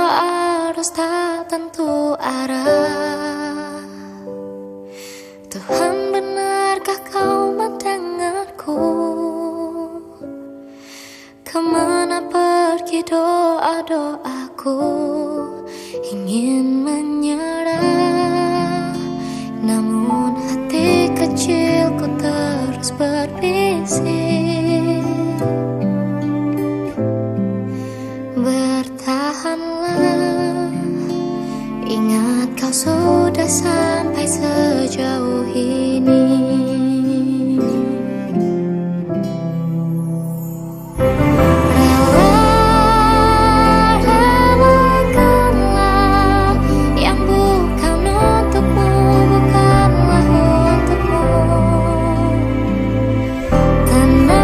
arus tak tentu arah. Tuhan, benarkah kau mendengarku? Kemana pergi doa-doaku? Ingin menyerah, namun hati kecilku terus berbisik. Bertahanlah, ingat kau sudah sampai sejauh ini. Tenang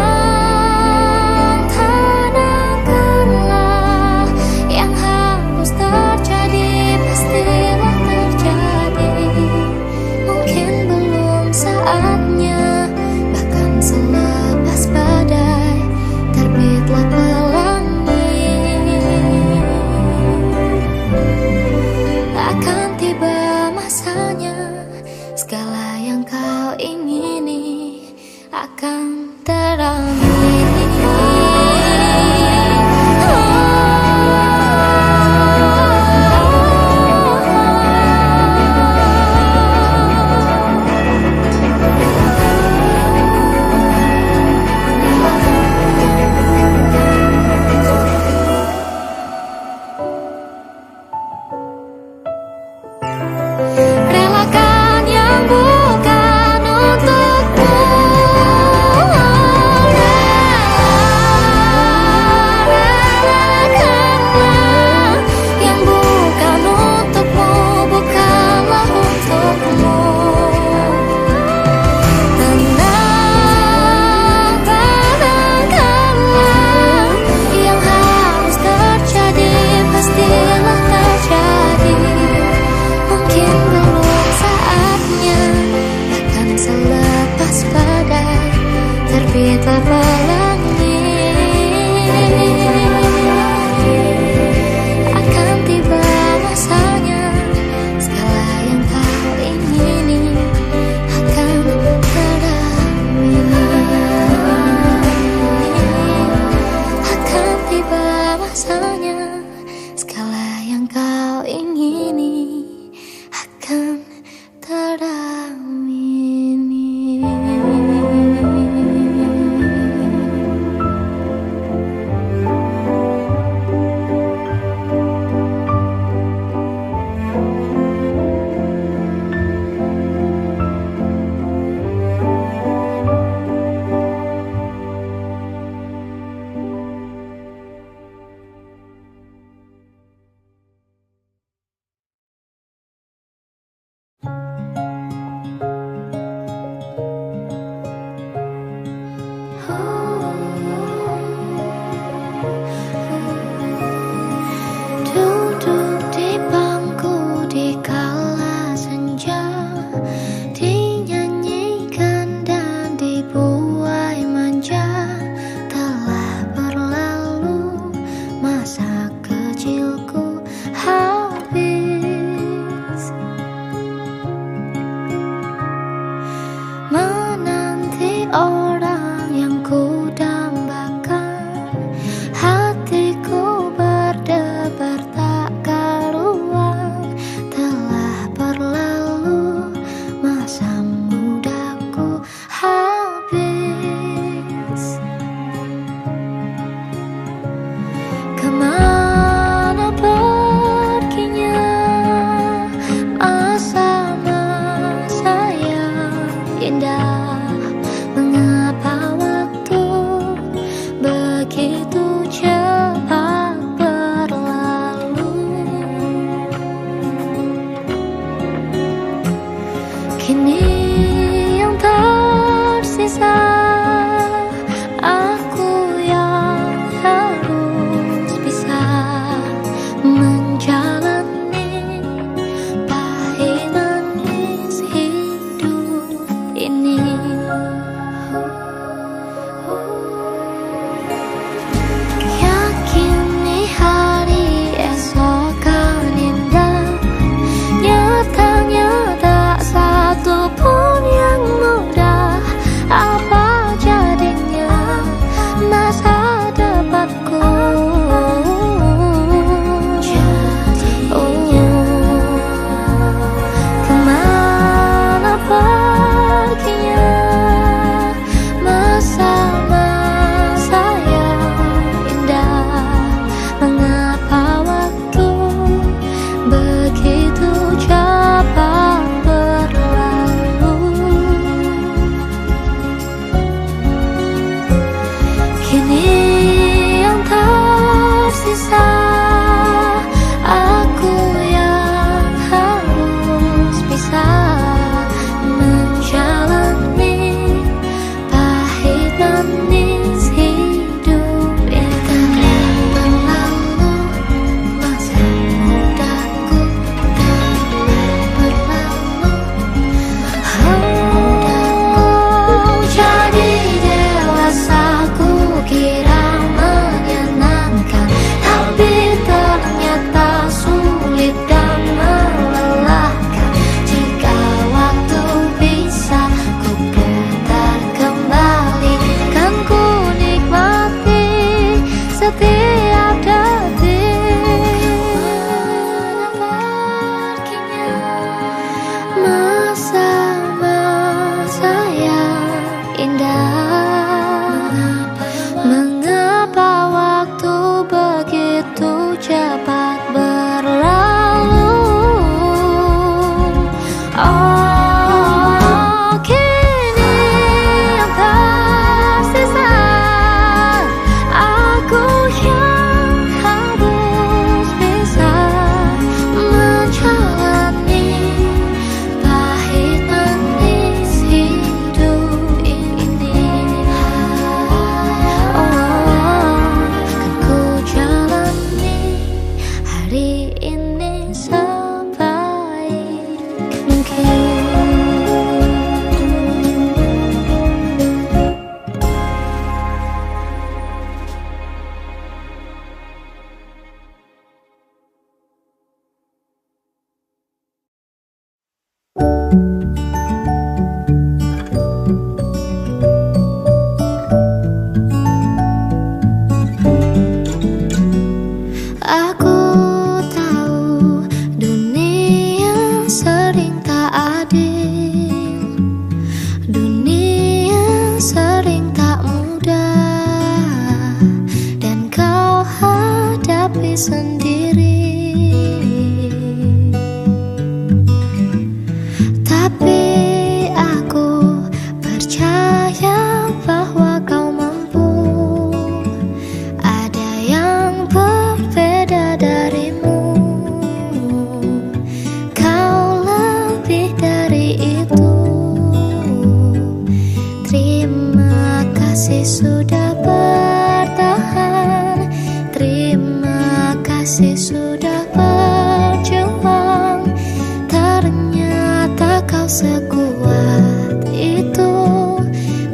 sekuat itu,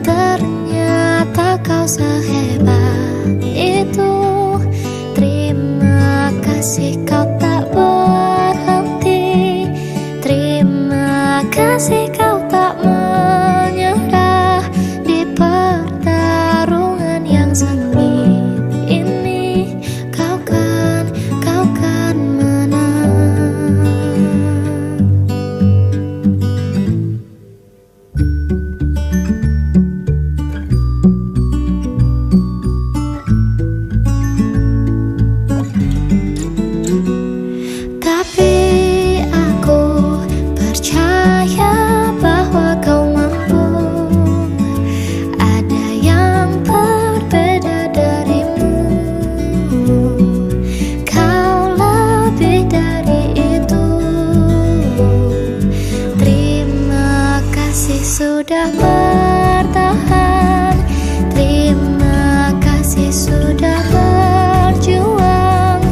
ternyata kau sehebat itu. Terima kasih kau tak berhenti, terima kasih kau tak menyerah di pertarungan yang sengit ini. Kau kan menang. Tapi aku percaya bahwa kau mampu. Ada yang berbeda darimu. Kau lebih dari itu. Terima kasih sudah bertahan. Terima kasih sudah berjuang.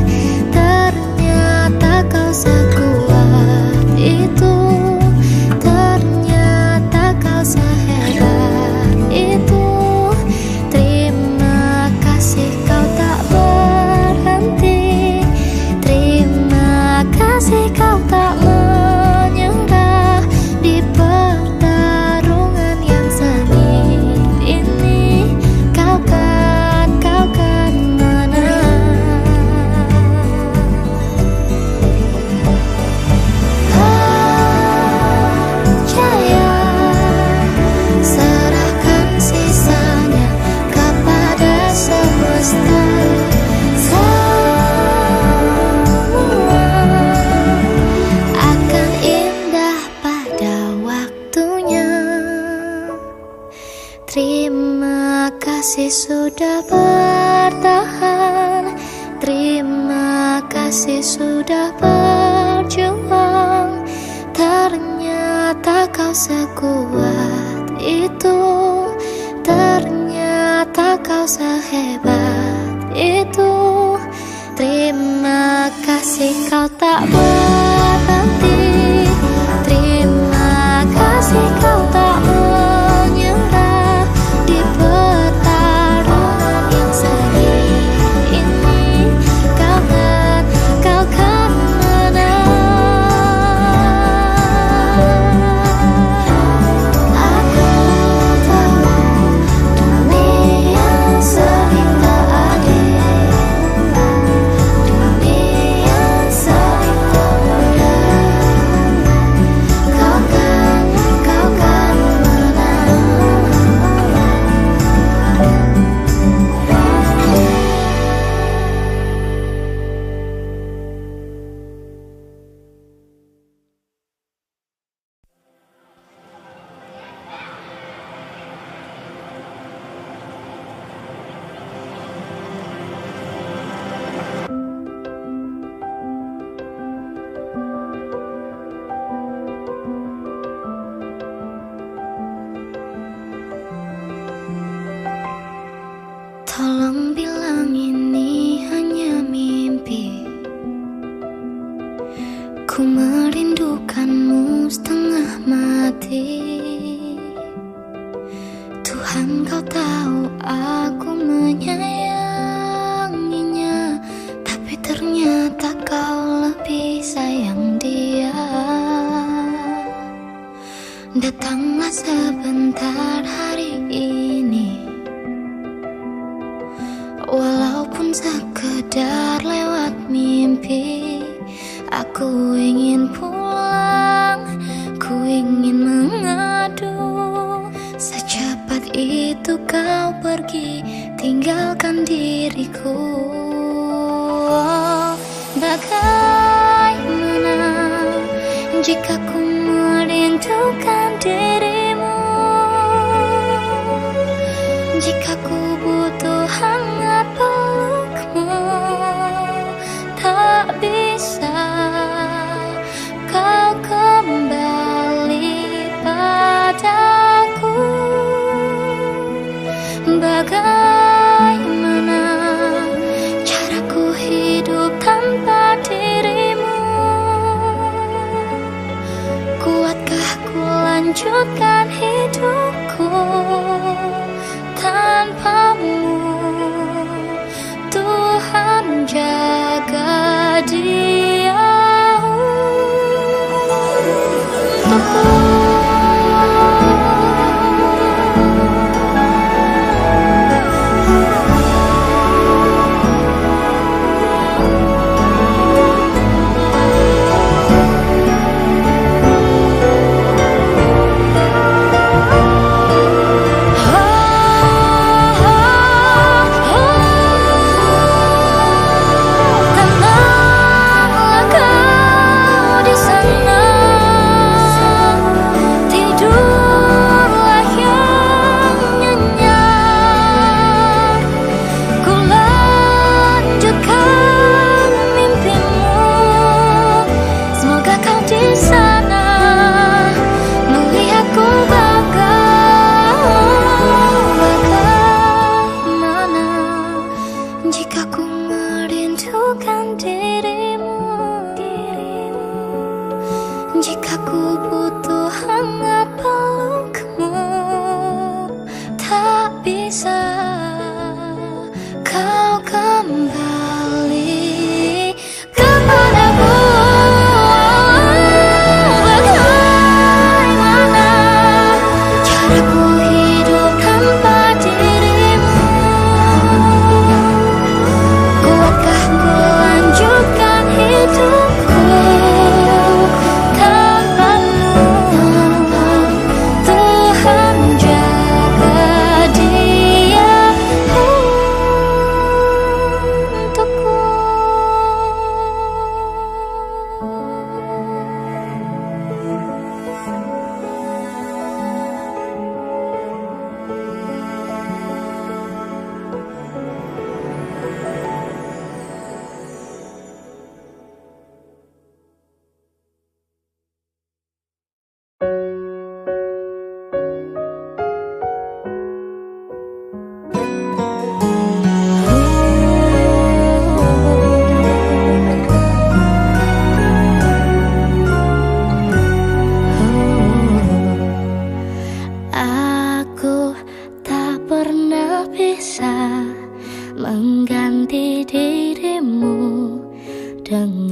Ternyata kau sekuat itu, ternyata kau sehebat itu. Terima kasih kau tak berhenti, terima kasih kau tak menyerah di pertarungan yang sengit ini. Kau kan menang. Percaya, serahkan sisanya kepada semesta. Semua akan indah pada waktunya. Terima kasih sudah bertahan, terima kasih sudah berjuang. Ternyata kau sekuat itu, ternyata kau sehebat itu. Terima kasih kau tak berhenti, terima kasih kau tak menyerah di pertarungan yang sengit ini. Kau kan menang. Aku tahu dunia sering tak adil, dunia sering tak mudah. Kau kan menang. Tolong bilang ini hanya mimpi. Ku merindukanmu setengah mati. Tuhan, kau tahu aku menyayanginya, tapi ternyata kau lebih sayang dia. Datanglah sebentar hari ini, walaupun sekedar lewat mimpi. Aku ingin pulang, ku ingin mengadu. Secepat itu kau pergi, tinggalkan diriku. Bagaimana jika ku merindukan dirimu? Jika ku butuh hangat pelukmu, tak bisa kau kembali padaku. Bagaimana caraku hidup tanpa dirimu?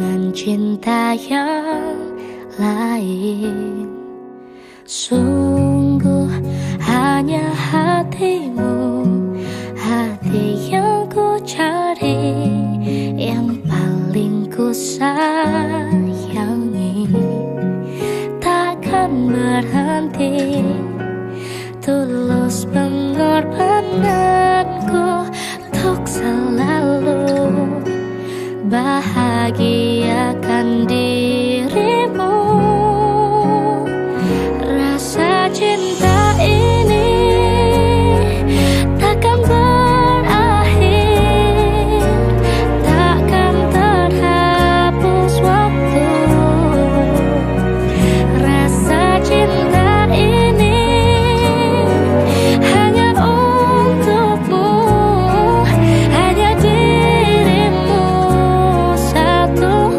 dengan cinta yang lain. Sungguh hanya hatimu, hati yang ku cari, yang paling ku sayangi. Takkan berhenti tulus pengorbananku untuk selalu bahagiakan dirimu. Rasa cinta ini takkan berakhir, takkan terhapus waktu. Rasa cinta ini hanya untukmu, hanya dirimu satu.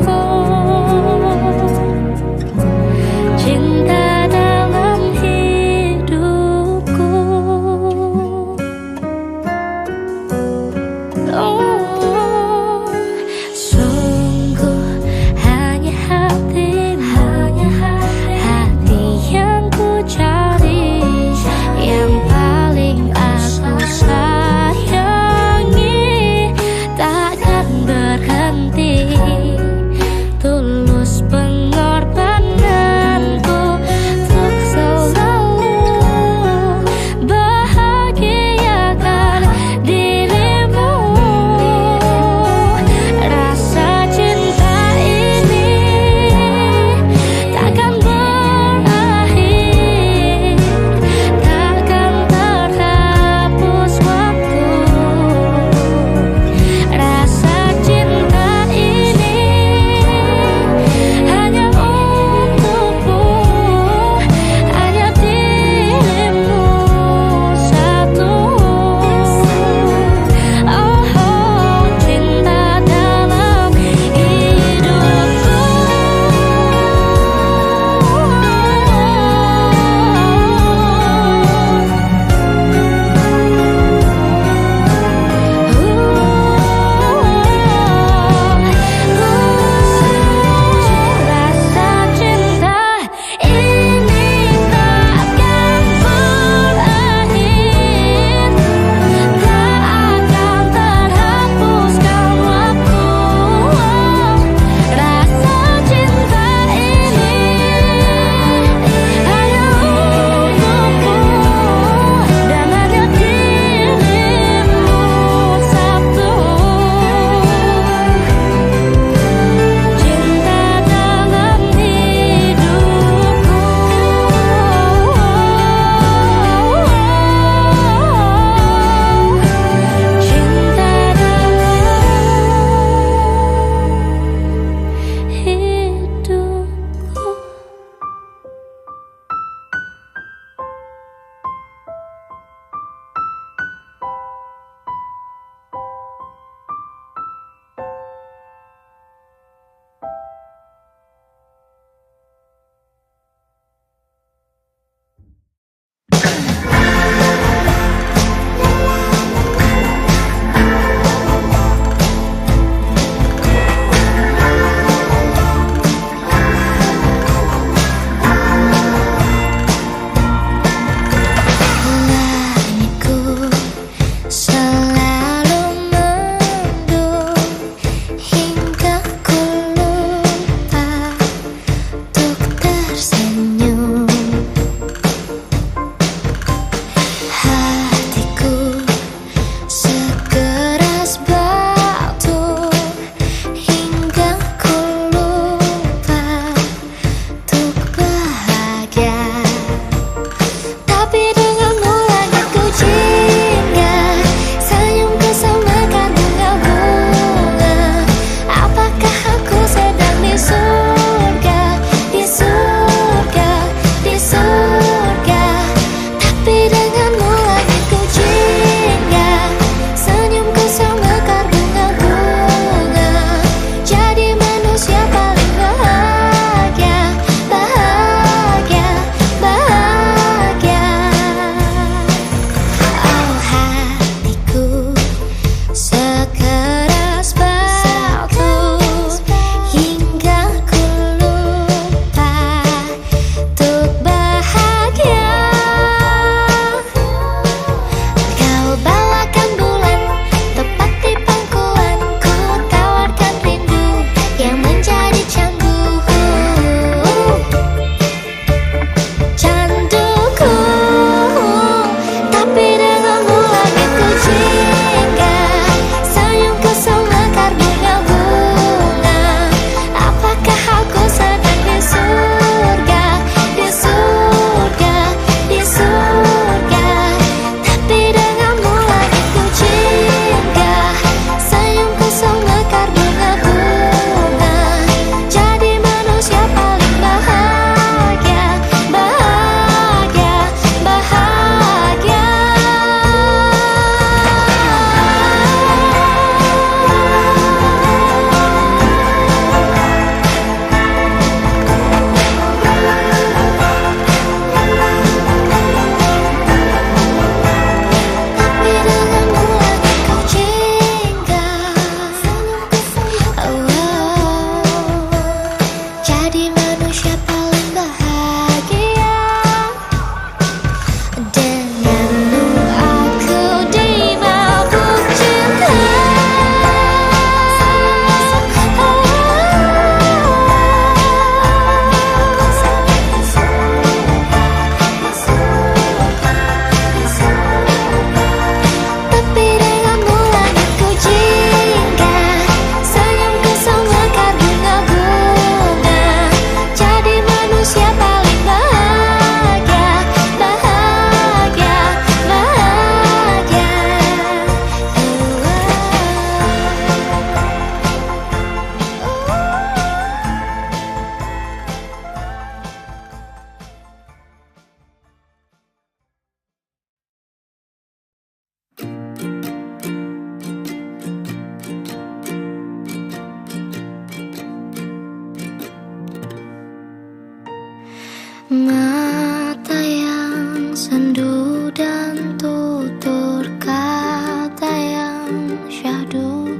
Mata yang sendu dan tutur kata yang syahdu.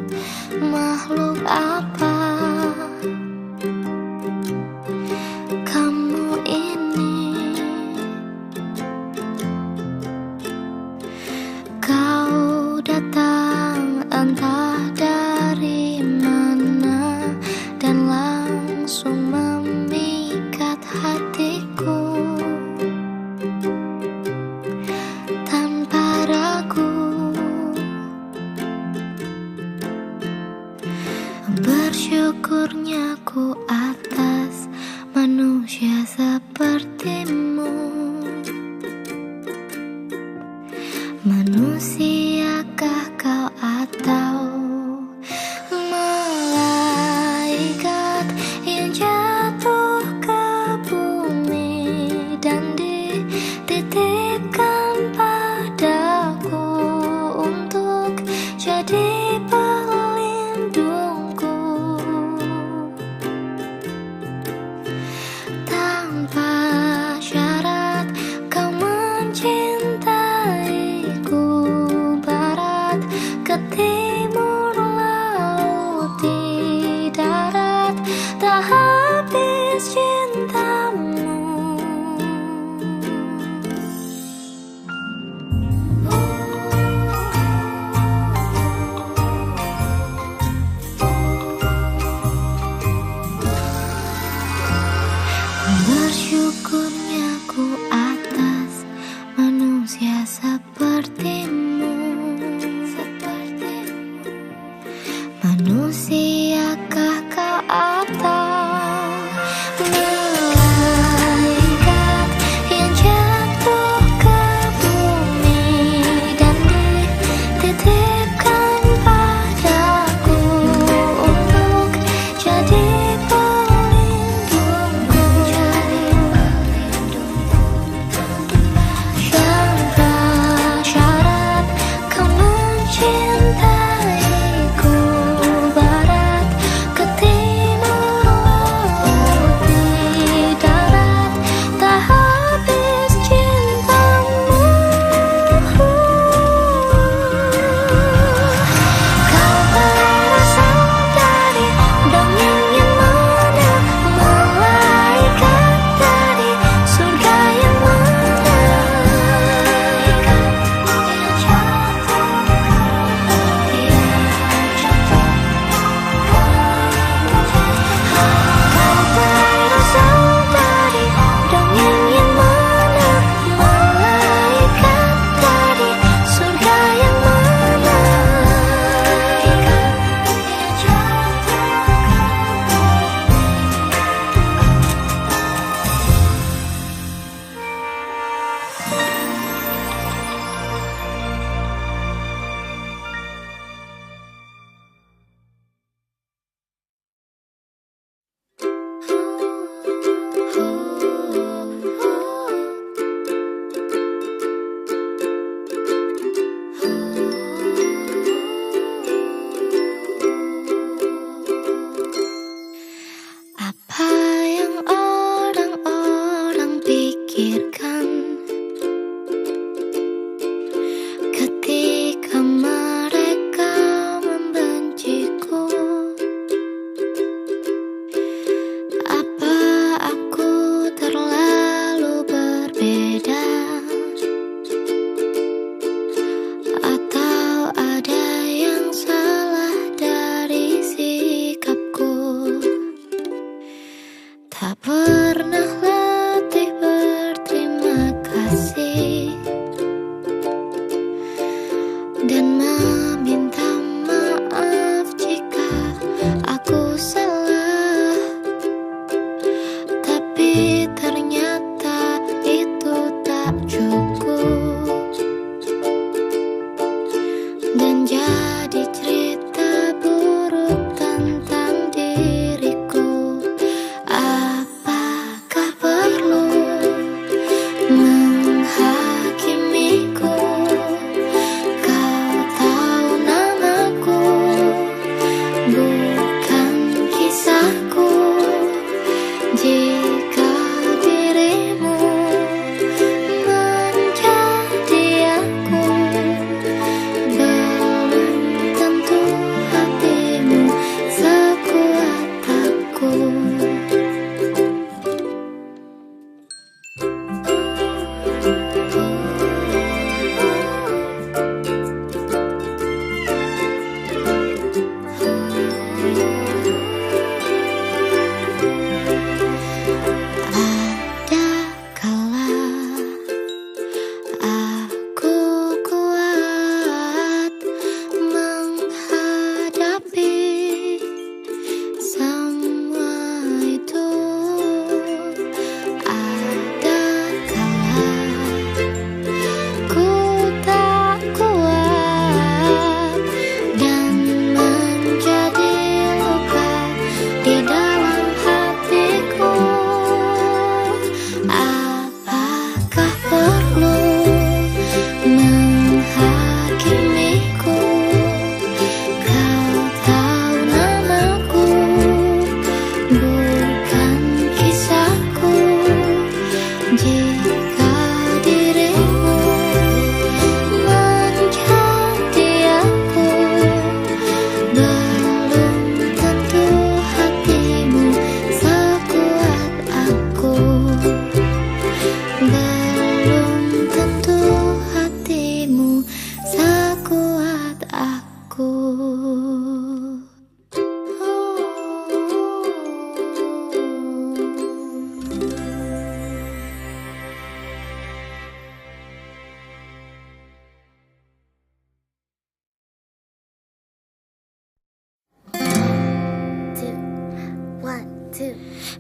Makhluk apa kamu ini? Kau datang entah dari mana dan langsung memikat hatiku tanpa ragu. Bersyukurnya ku atas manusia sepertimu. Manusiakah kau atau malaikat yang jatuh ke bumi dan dititipkan padaku untuk jadi pelindungku? Tanpa syarat kau mencintaiku, barat ke timur, laut di darat, tak habis cintamu. Bersyukurnya ku atas manusia sepertimu. Manusiakah kau atau malaikat yang jatuh ke bumi dan dititipkan padaku untuk jadi pelindungku? Tanpa syarat kau mencintaiku, barat ke timur, laut di darat, tak habis cintamu. Kau berasal dari dongeng yang mana, malaikat dari surga yang mana? Kau berasal dari dongeng yang mana, malaikat dari surga yang mana? Apa yang orang-orang pikirkan ketika mereka membenciku? Apa aku terlalu berbeda, atau ada yang salah dari sikapku? Tak pernah letih berterima kasih dan meminta maaf jika aku salah. Tapi ternyata itu tak cukup dan jadi cerita buruk tentang diriku. Apakah perlu menghakimiku? Kau tahu namaku, bukan kisahku. Jika dirimu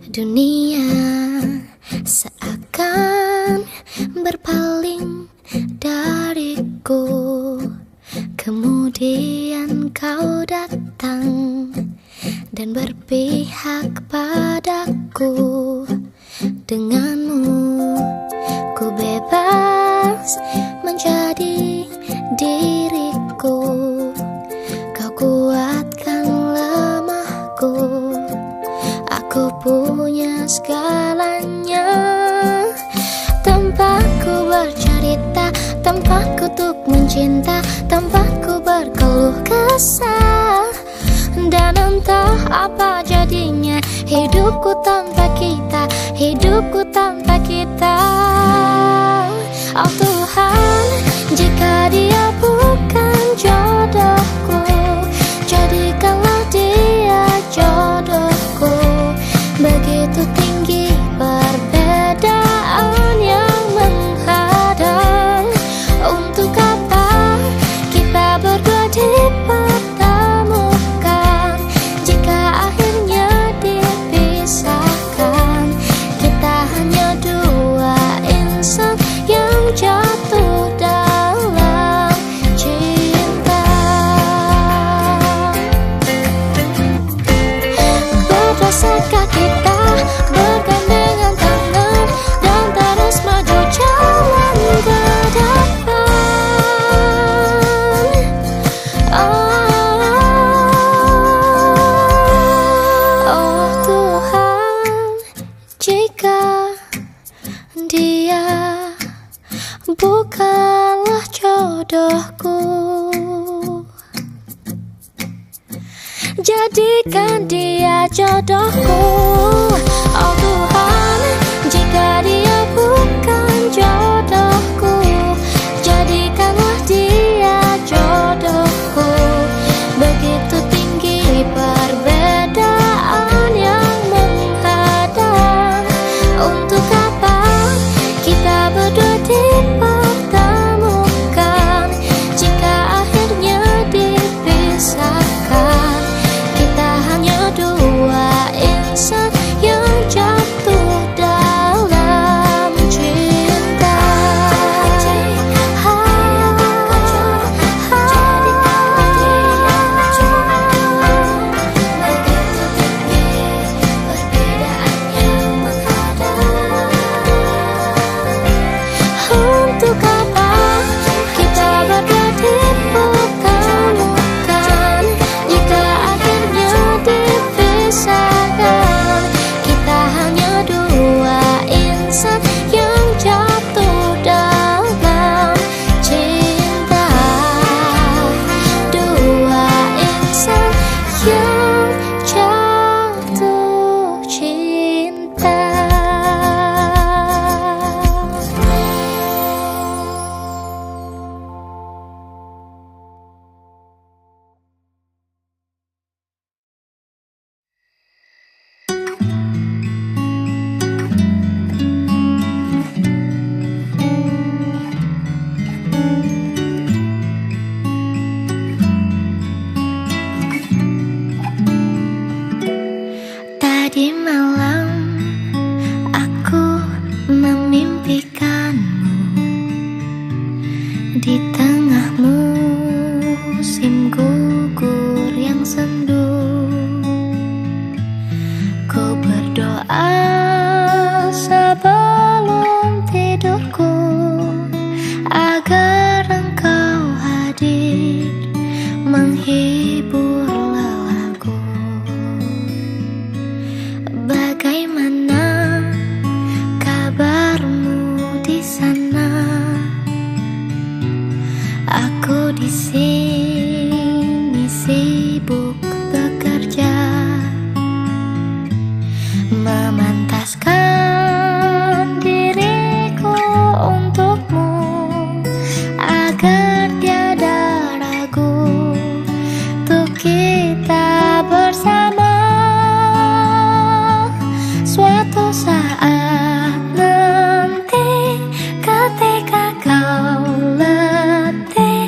Dunia seakan berpaling dariku. Kemudian kau datang dan berpihak padaku. Denganmu ku bebas menjadi diriku. Kau kuatkan lemahku. Aku punya segalanya. Tempatku bercerita, tempatku untuk mencinta, tempatku berkeluh kesah. Dan entah apa jadinya hidupku tanpa kita, hidupku tanpa kita. Oh Tuhan, jika dia bukan jodohku, jadikanlah dia jodohku. Begitu tinggi perbedaan yang menghadang. Untuk apa kita berdua dipertemukan jika akhirnya dipisahkan? Kita hanya dua insan yang jatuh dalam cinta. Berdosakan kita bergandengan tangan dan terus maju jalan ke depan. Oh Tuhan, jika dia bukanlah jodohku, jadikan dia jodohku. Oh Tuhan, jika dia bukan jodohku, jadikanlah dia jodohku. Begitu tinggi perbedaan yang menghadang. Untuk apa kita berdua dipertemukan jika akhirnya dipisahkan? Kita hanya dua insan yang jatuh dalam cinta. Untuk apa kita berdua dipertemukan jika akhirnya dipisahkan? Kita hanya dua insan yang jatuh dalam cinta. Dua insan yang jatuh cinta. Tadi malam aku memimpikanmu di tengah musim gugur yang sendu. Ku berdoa sebelum tidurku agar engkau hadir menghibur lelahku. Bagaimana kabarmu di sana? Aku di sini sibuk bekerja, memantaskan diriku untukmu agar tiada ragu untuk kita bersama. Suatu saat nanti ketika kau letih,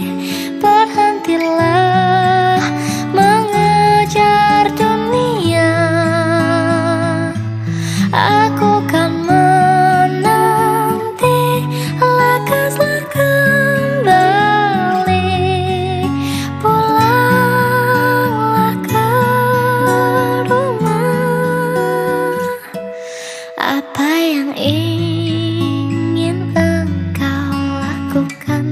berhentilah mengejar dunia. Apa yang ingin engkau lakukan?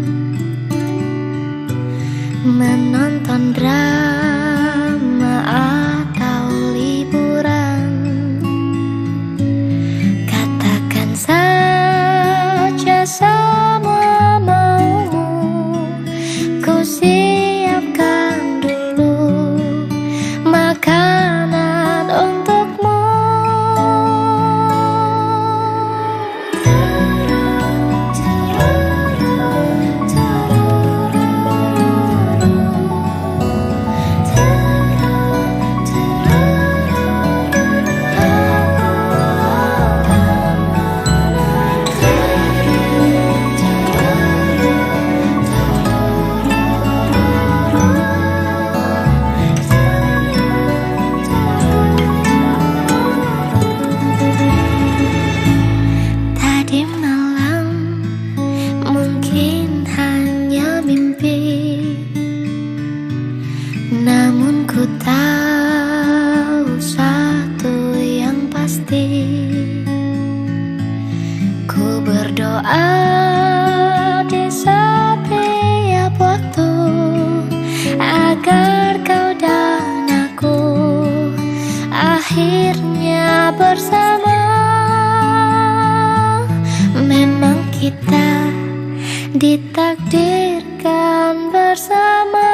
Menonton drama atau liburan? Katakan saja semua maumu, ku siapkan dulu makanan untukmu. Tadi malam mungkin hanya mimpi, namun ku tahu satu yang pasti. Ku berdoa di setiap waktu agar kau dan aku akhirnya bersama. Memang kita ditakdirkan bersama.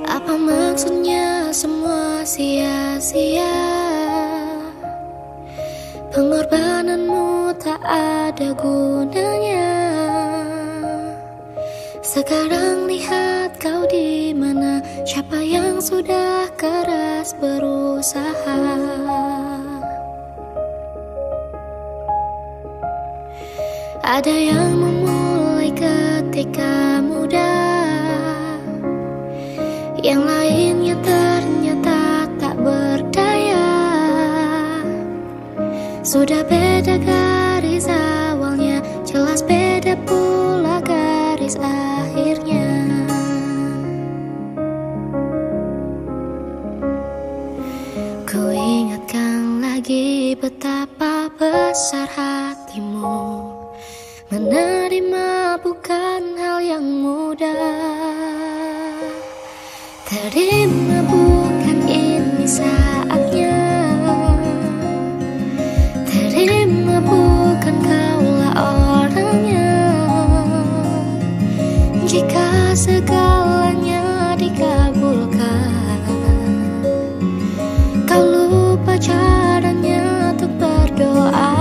Apa maksudnya semua sia-sia? Pengorbananmu tak ada gunanya. Sekarang lihat kau di mana, siapa yang sudah keras berusaha. Ada yang memulai ketika muda, yang lainnya ternyata tak berdaya. Sudah beda garis awalnya, jelas beda pula garis akhirnya. Ku ingatkan lagi betapa besar hatimu, menerima bukan hal yang mudah. Terima bukan ini saatnya, terima bukan kaulah orangnya. Jika segalanya dikabulkan, kau lupa caranya untuk berdoa.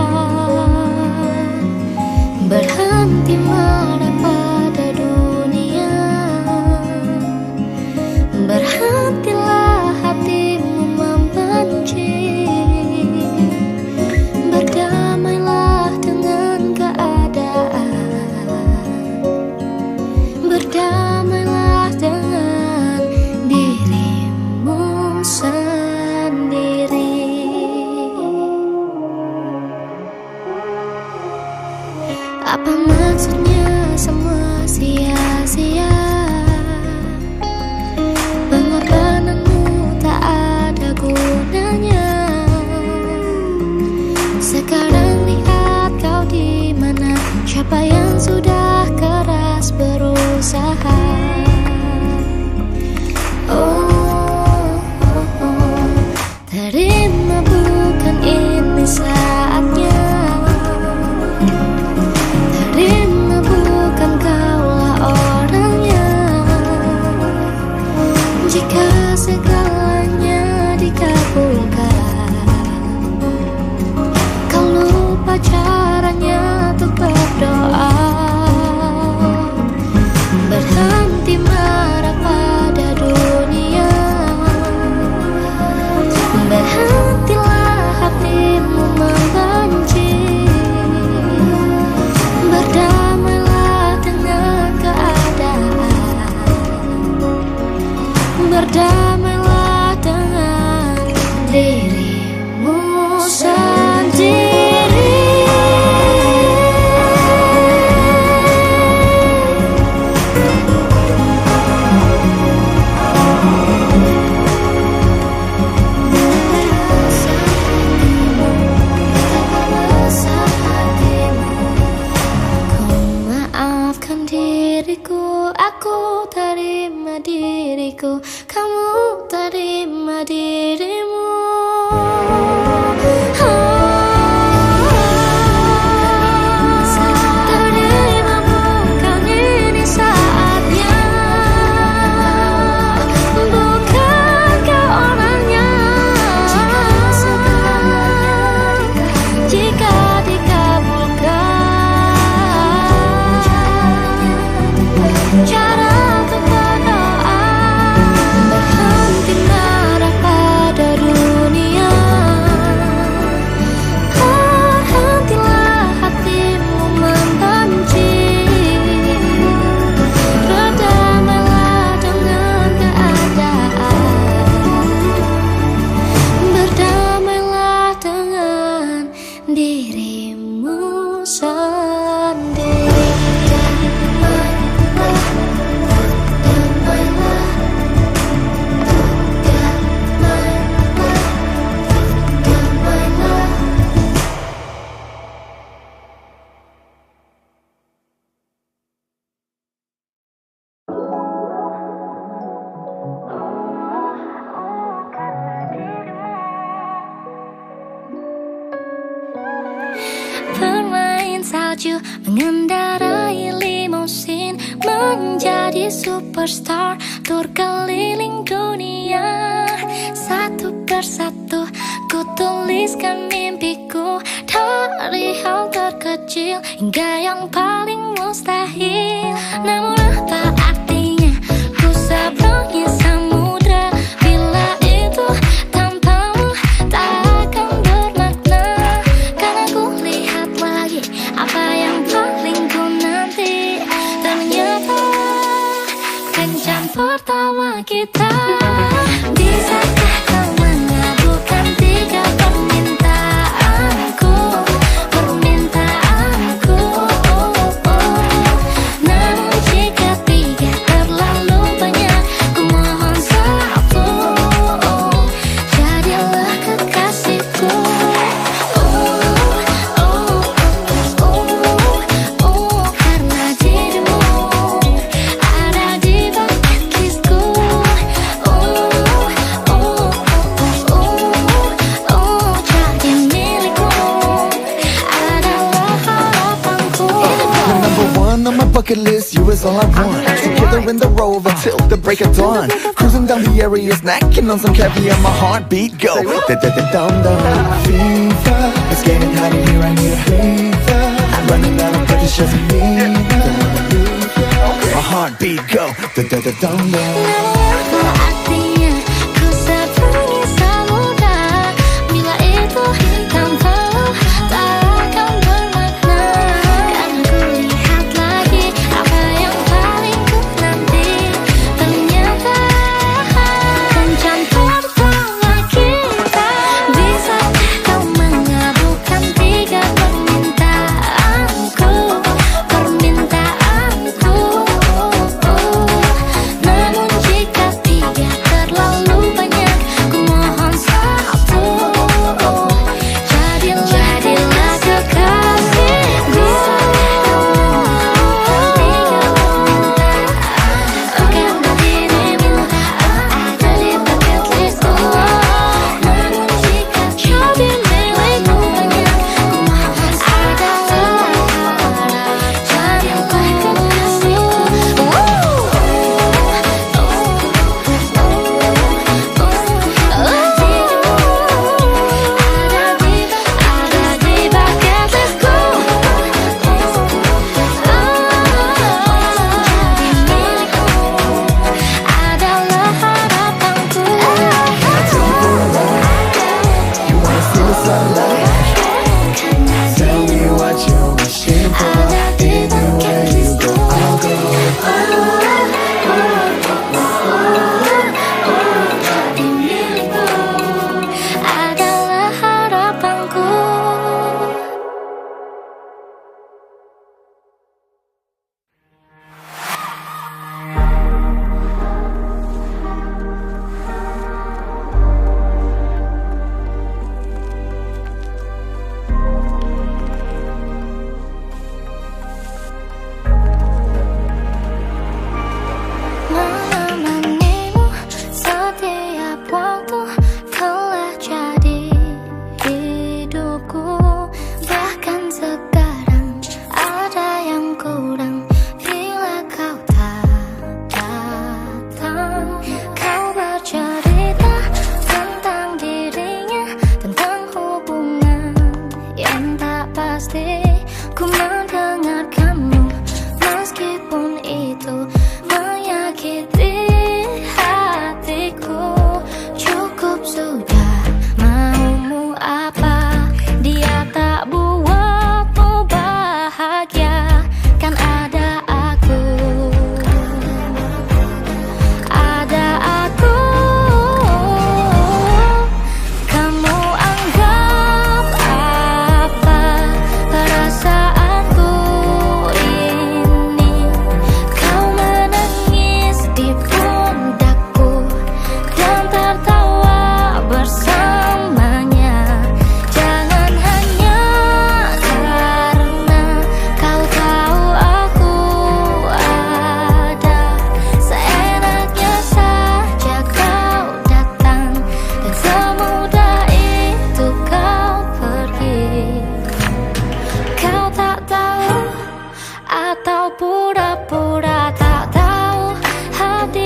Berhenti marah pada dunia, berhentilah hatimu Berdamailah dengan dirimu sendiri. Maafkan diriku, aku terima diriku, kamu terima dirimu. Terima bukan ini saatnya, bukan kau orangnya. Jika cara untuk berdoa, berhenti marah pada dunia. Berhentilah hatimu membenci. Berdamailah dengan keadaan. Berdamailah dengan dirimu sendiri. Bermain salju, mengendarai limusin, menjadi superstar, tur keliling dunia. Satu persatu ku tuliskan mimpiku, dari hal terkecil hingga yang paling mustahil. Namun apa artinya ku seberangi samudra bila itu tanpamu tak akan bermakna. Karena ku lihat lagi apa yang paling ku nanti, ternyata kencan pertama kita. Bisakah kau mengabulkan tiga permintaanku, permintaanku? Namun jika tiga terlalu banyak, ku mohon satu, jadilah kekasihku. Karena dirimu ada di bucket listku. Jadi milikku adalah harapanku. You're number one on my bucket list, you is all I want. Together in the Rover till the break of dawn. Cruising down the area, snacking on some caviar, my heartbeat go da-da-da-dum-dum. Fever, it's getting hot in here, I need a breather. I'm running out of breath, it's just me. My heartbeat go da-da-da-dum-dum. Apa artinya ku seberangi samudra bila itu tanpamu tak akan bermakna. Karena ku lihat lagi apa yang paling ku nanti, ternyata kencan pertama kita. Bisakah kau mengabulkan tiga permintaanku, permintaanku? Namun jika tiga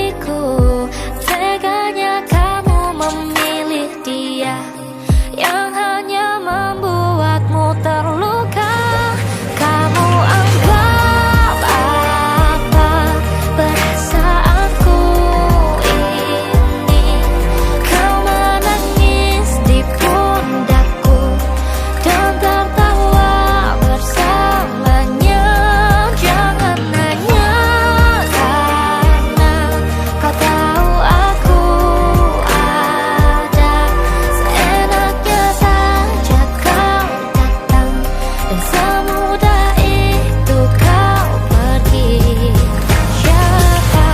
hatiku. Teganya kamu memilih dia yang hanya membuatmu terluka. Kamu anggap apa perasaanku ini? Kau menangis di pundakku dan tertawa bersamanya. Jangan hanya karena kau tahu aku ada. Seenaknya saja kau datang dan semudah itu kau pergi. Siapa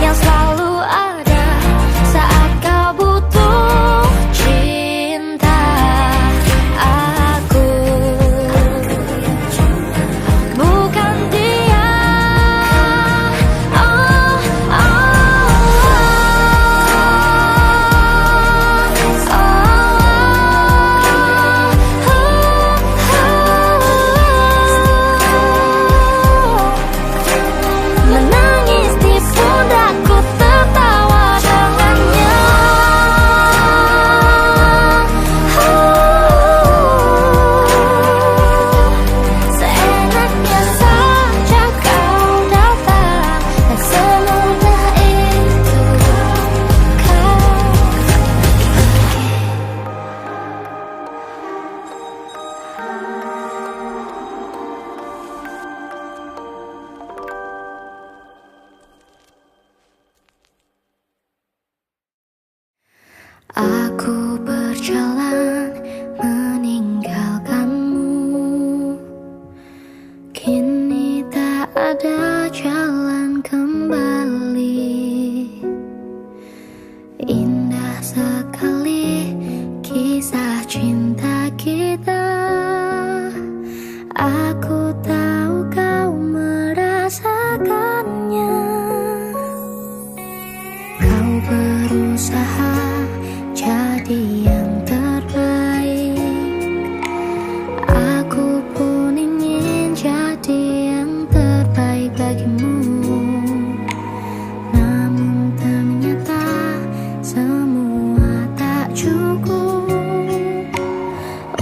yang selalu ada saat kau butuh cinta? Aku bukan dia. Menangis di pundakku, tertawa dengannya. Seenaknya saja kau datang dan semudah itu kau Aku berjalan meninggalkanmu. Kini tak ada jalan kembali. Indah sekali kisah cinta kita. Aku tahu kau merasakannya. Kau berusaha jadi yang terbaik. Aku pun ingin jadi yang terbaik bagimu. Namun ternyata semua tak cukup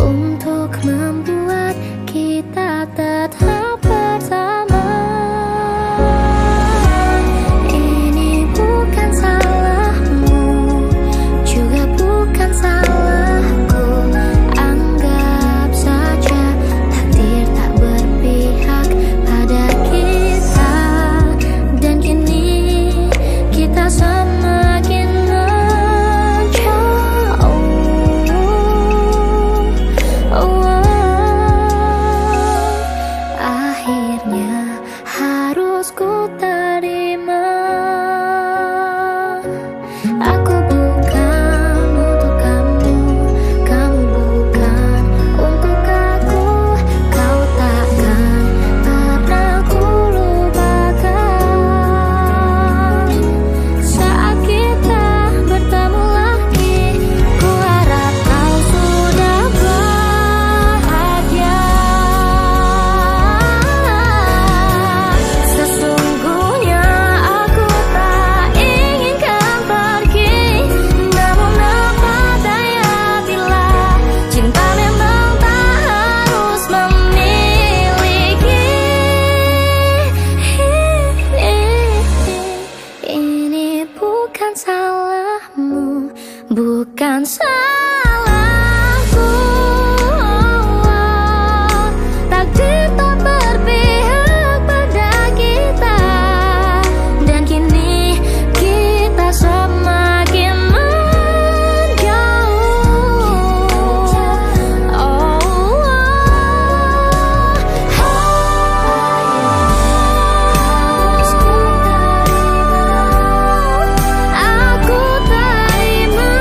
untuk membuat kita tetap bersama. Ini bukan salahmu, juga bukan salahku. Anggap saja takdir tak berpihak pada kita. Dan kini kita semakin menjauh. Akhirnya harus ku terima. Aku bukan untuk kamu, kamu bukan untuk aku. Kau takkan pernah ku lupakan. Saat kita bertemu lagi, ku harap kau sudah bahagia. Sesungguhnya aku tak inginkan pergi. Namun apa daya bila cinta memang tak harus memiliki. Ini bukan salahmu, bukan salahku. Takdir tak berpihak pada kita. Dan kini kita semakin menjauh. Aku terima.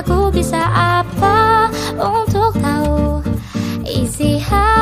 Aku bisa apa untuk tahu isi hati